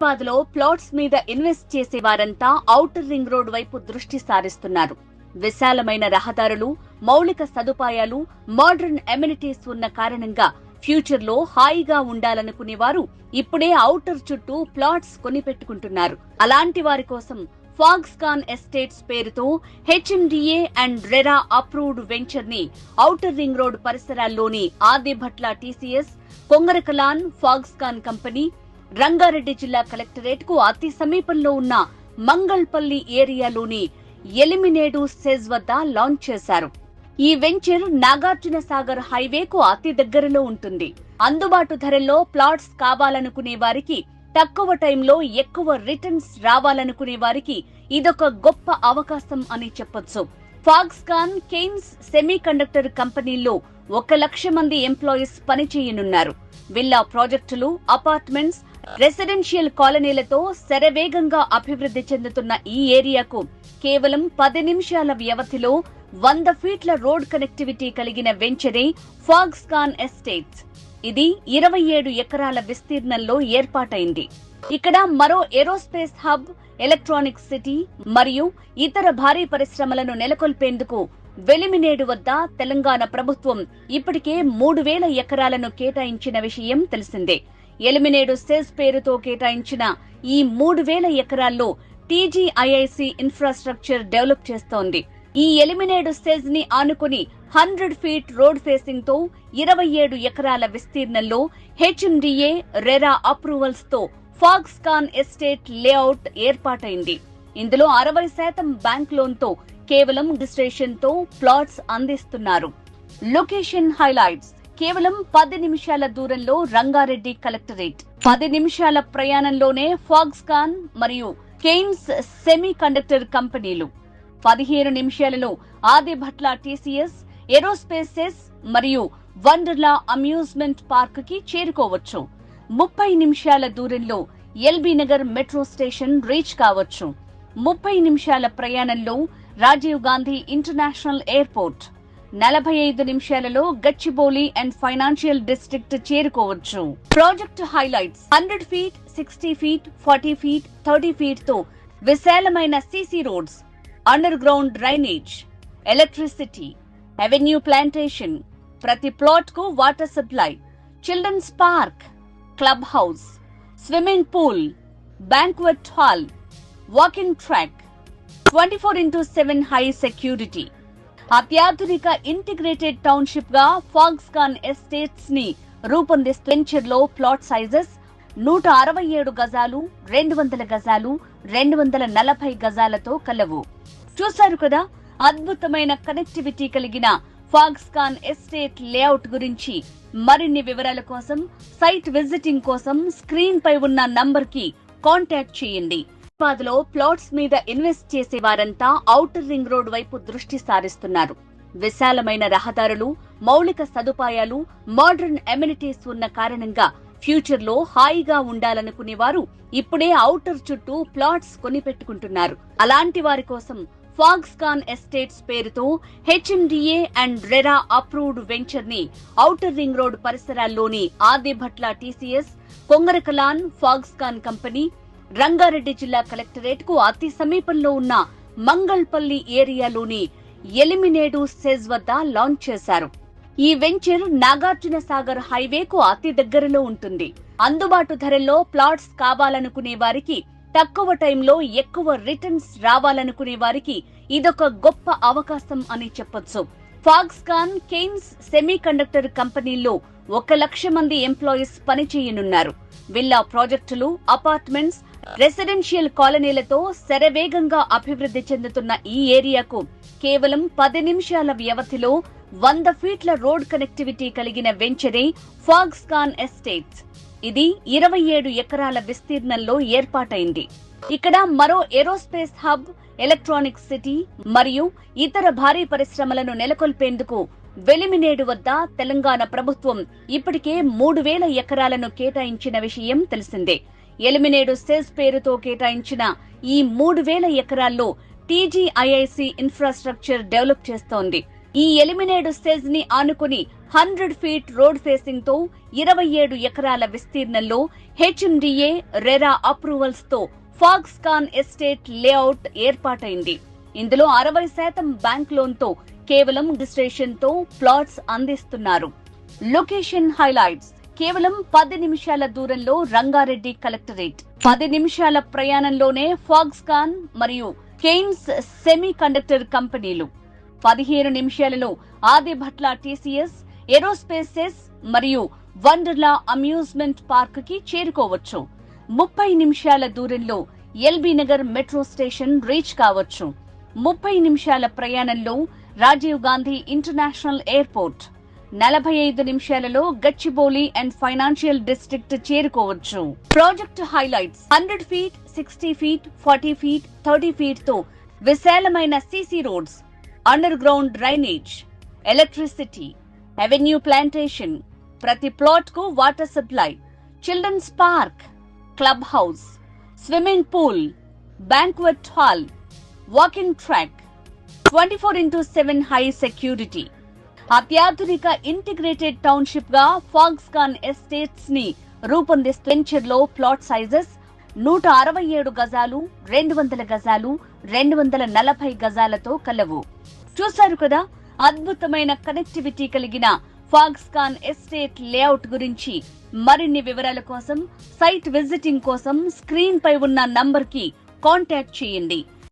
హైదరాబాద్లో ప్లాట్స్ మీద ఇన్వెస్ట్ చేసే వారంతా ఔటర్ రింగ్ రోడ్ వైపు దృష్టి సారిస్తున్నారు. విశాలమైన రహదారులు, మౌలిక సదుపాయాలు, మోడర్న్ ఎమ్యూనిటీస్ ఉన్న కారణంగా ఫ్యూచర్ లో హాయిగా ఉండాలనుకునేవారు ఇప్పుడే ఔటర్ చుట్టూ ప్లాట్స్ కొనిపెట్టుకుంటున్నారు. అలాంటి వారి కోసం ఫాక్స్కాన్ ఎస్టేట్స్ పేరుతో HMDA and RERA approved venture ని ఔటర్ రింగ్ రోడ్ పరిసరాల్లోని Adibatla TCS, Kongarakalan Foxconn company, Rangareddy జిల్లా కలెక్టరేట్ కు అతి సమీపంలో ఉన్న మంగళపల్లి ఏరియాలోని ఎలిమినేడు సెజ్ వద్ద లాంచ్ చేశారు. ఈ వెంచర్ నాగార్జున సాగర్ హైవేకు అతి దగ్గరలో ఉంటుంది. అందుబాటు ధరల్లో ప్లాట్స్ కావాలనుకునే వారికి, తక్కువ టైంలో ఎక్కువ రిటర్న్స్ రావాలనుకునే వారికి ఇదొక గొప్ప అవకాశం అని చెప్పొచ్చు. ఫాక్స్కాన్ కెయిన్స్ సెమీకండక్టర్ కంపెనీల్లో 1,00,000 మంది ఎంప్లాయీస్ పనిచేయనున్నారు. విల్లా ప్రాజెక్టులు, అపార్ట్మెంట్స్, రెసిడెన్షియల్ కాలనీలతో శరవేగంగా అభివృద్ధి చెందుతున్న ఈ ఏరియాకు కేవలం 10 నిమిషాల వ్యవధిలో 100 ఫీట్ల రోడ్ కనెక్టివిటీ కలిగిన వెంచరే ఫాక్స్కాన్ ఎస్టేట్స్. ఇది 27 ఎకరాల విస్తీర్ణంలో ఏర్పాటైంది. ఇక్కడ మరో ఏరోస్పేస్ హబ్, ఎలక్ట్రానిక్ సిటీ మరియు ఇతర భారీ పరిశ్రమలను నెలకొల్పేందుకు వెలిమినేడు వద్ద తెలంగాణ ప్రభుత్వం ఇప్పటికే 3,000 ఎకరాలను కేటాయించిన విషయం తెలిసిందే. ఎలిమినేడు సెజ్ పేరుతో కేటాయించిన ఈ 3,000 ఎకరాల్లో టీజీఐఐసి ఇన్ఫ్రాస్ట్రక్చర్ డెవలప్ చేస్తోంది. ఈ ఎలిమినేడు సెజ్ ని ఆనుకుని 100 ఫీట్ రోడ్ ఫేసింగ్ తో 27 ఎకరాల విస్తీర్ణంలో హెచ్ఎండిఏ రెరా అప్రూవల్స్ తో ఫాక్స్కాన్ ఎస్టేట్ లేఅవుట్ ఏర్పాటైంది. ఇందులో 60% బ్యాంక్ లోన్ తో కేవలం రిజిస్ట్రేషన్ తో ప్లాట్స్ అందిస్తున్నారు. లొకేషన్ హైలైట్స్: కేవలం 10 నిమిషాల దూరంలో రంగారెడ్డి కలెక్టరేట్, 10 నిమిషాల ప్రయాణంలోనే ఫాక్స్కాన్ మరియు కెయిన్స్ సెమీ కండక్టర్ కంపెనీలు, 15 నిమిషాలలో ఆదిభట్ల టీసీఎస్, ఏరోస్పేసెస్ మరియు వండర్లా అమ్యూజ్మెంట్ పార్క్ కి చేరుకోవచ్చు. 30 నిమిషాల దూరంలో LB Nagar metro station reach కావచ్చు. 30 నిమిషాల ప్రయాణంలో రాజీవ్ గాంధీ ఇంటర్నేషనల్ ఎయిర్పోర్ట్, 45 నిమిషాలలో గచ్చిబౌలి అండ్ ఫైనాన్షియల్ డిస్ట్రిక్ట్ చేరుకోవచ్చు. Project highlights: 100 feet, 60 feet, 40 feet, 30 feet తో విశాలమైన CC roads, underground drainage, electricity, avenue plantation, ప్రతి ప్లాట్ కు water supply, children's park, club house, swimming pool, banquet hall, walking track, 24/7 high security. అత్యాధునిక integrated township గా Foxconn estates ని రూపొందిస్తున్న venture లో plot sizes 167 గజాలు, 200 గజాలు, 240 గజాలతో కలవు. చూశారు కదా, అద్భుతమైన కనెక్టివిటీ కలిగిన ఫాక్స్కాన్ ఎస్టేట్ లేఅవుట్ గురించి. మరిన్ని వివరాల కోసం, సైట్ విజిటింగ్ కోసం స్క్రీన్ పై ఉన్న నంబర్ కి కాంటాక్ట్ చేయండి. హైదరాబాద్లో ప్లాట్స్ మీద ఇన్వెస్ట్ చేసే వారంతా ఔటర్ రింగ్ రోడ్ వైపు దృష్టి సారిస్తున్నారు. విశాలమైన రహదారులు, మౌలిక సదుపాయాలు, మోడర్న్ ఎమ్యూనిటీస్ ఉన్న కారణంగా ఫ్యూచర్ లో హాయిగా ఉండాలనుకునేవారు ఇప్పుడే ఔటర్ చుట్టూ ప్లాట్స్ కొనిపెట్టుకుంటున్నారు. అలాంటి వారి కోసం ఫాక్స్కాన్ ఎస్టేట్స్ పేరుతో HMDA and RERA approved venture ని ఔటర్ రింగ్ రోడ్ పరిసరాల్లోని Adibatla TCS, Kongarakalan Foxconn company, Rangareddy జిల్లా కలెక్టరేట్ కు అతి సమీపంలో ఉన్న మంగళపల్లి ఏరియాలోని ఎలిమినేడు సెజ్ వద్ద లాంచ్ చేశారు. ఈ వెంచర్ నాగార్జున సాగర్ హైవేకు అతి దగ్గరలో ఉంటుంది. అందుబాటు ధరల్లో ప్లాట్స్ కావాలనుకునే వారికి, తక్కువ టైంలో ఎక్కువ రిటర్న్స్ రావాలనుకునే వారికి ఇదొక గొప్ప అవకాశం అని చెప్పొచ్చు. ఫాక్స్కాన్ కెయిన్స్ సెమీకండక్టర్ కంపెనీల్లో 1,00,000 మంది ఎంప్లాయీస్ పనిచేయనున్నారు. విల్లా ప్రాజెక్టులు, అపార్ట్మెంట్స్, రెసిడెన్షియల్ కాలనీలతో శరవేగంగా అభివృద్ధి చెందుతున్న ఈ ఏరియాకు కేవలం 10 నిమిషాల వ్యవధిలో 100 ఫీట్ల రోడ్ కనెక్టివిటీ కలిగిన వెంచరే ఫాక్స్కాన్ ఎస్టేట్స్. ఇది 27 ఎకరాల విస్తీర్ణంలో ఏర్పాటైంది. ఇక్కడ మరో ఏరోస్పేస్ హబ్, ఎలక్ట్రానిక్ సిటీ మరియు ఇతర భారీ పరిశ్రమలను నెలకొల్పేందుకు వెలిమినేడు వద్ద తెలంగాణ ప్రభుత్వం ఇప్పటికే 3,000 ఎకరాలను కేటాయించిన విషయం తెలిసిందే. ఎలిమినేడు సెజ్ పేరుతో కేటాయించిన ఈ 3,000 ఎకరాల్లో టీజీఐఐసి ఇన్ఫ్రాస్ట్రక్చర్ డెవలప్ చేస్తోంది. ఈ ఎలిమినేడు సెజ్ ని ఆనుకుని 100 ఫీట్ రోడ్ ఫేసింగ్ తో 27 ఎకరాల విస్తీర్ణంలో హెచ్ఎండిఏ రెరా అప్రూవల్స్ తో ఫాక్స్కాన్ ఎస్టేట్ లేఅవుట్ ఏర్పాటైంది. ఇందులో 60% బ్యాంక్ లోన్ తో కేవలం రిజిస్ట్రేషన్ తో ప్లాట్స్ అందిస్తున్నారు. లొకేషన్ హైలైట్స్: కేవలం 10 నిమిషాల దూరంలో రంగారెడ్డి కలెక్టరేట్, 10 నిమిషాల ప్రయాణంలోనే ఫాక్స్కాన్ మరియు కెయిన్స్ సెమీ కండక్టర్ కంపెనీలు, 15 నిమిషాలలో ఆదిభట్ల టీసీఎస్, ఏరోస్పేసెస్ మరియు వండర్లా అమ్యూజ్మెంట్ పార్క్ కి చేరుకోవచ్చు. 30 నిమిషాల దూరంలో LB Nagar metro station reach కావచ్చు. 30 నిమిషాల ప్రయాణంలో రాజీవ్ గాంధీ ఇంటర్నేషనల్ ఎయిర్పోర్ట్, 45 నిమిషాలలో గచ్చిబౌలి అండ్ ఫైనాన్షియల్ డిస్ట్రిక్ట్ చేరుకోవచ్చు. Project highlights: 100 feet, 60 feet, 40 feet, 30 feet తో విశాలమైన CC roads, underground drainage, electricity, avenue plantation, ప్రతి ప్లాట్ కు water supply, children's park, club house, swimming pool, banquet hall, walking track, 24/7 high security. అత్యాధునిక integrated township గా Foxconn estates ని రూపొందిస్తూ venture లో plot sizes 167 గజాలు, 200 గజాలు, 240 గజాలతో కలవు. చూశారు కదా, అద్భుతమైన కనెక్టివిటీ కలిగిన ఫాక్స్కాన్ ఎస్టేట్ లేఅవుట్ గురించి. మరిన్ని వివరాల కోసం, సైట్ విజిటింగ్ కోసం స్క్రీన్ పై ఉన్న నంబర్ కి కాంటాక్ట్ చేయండి.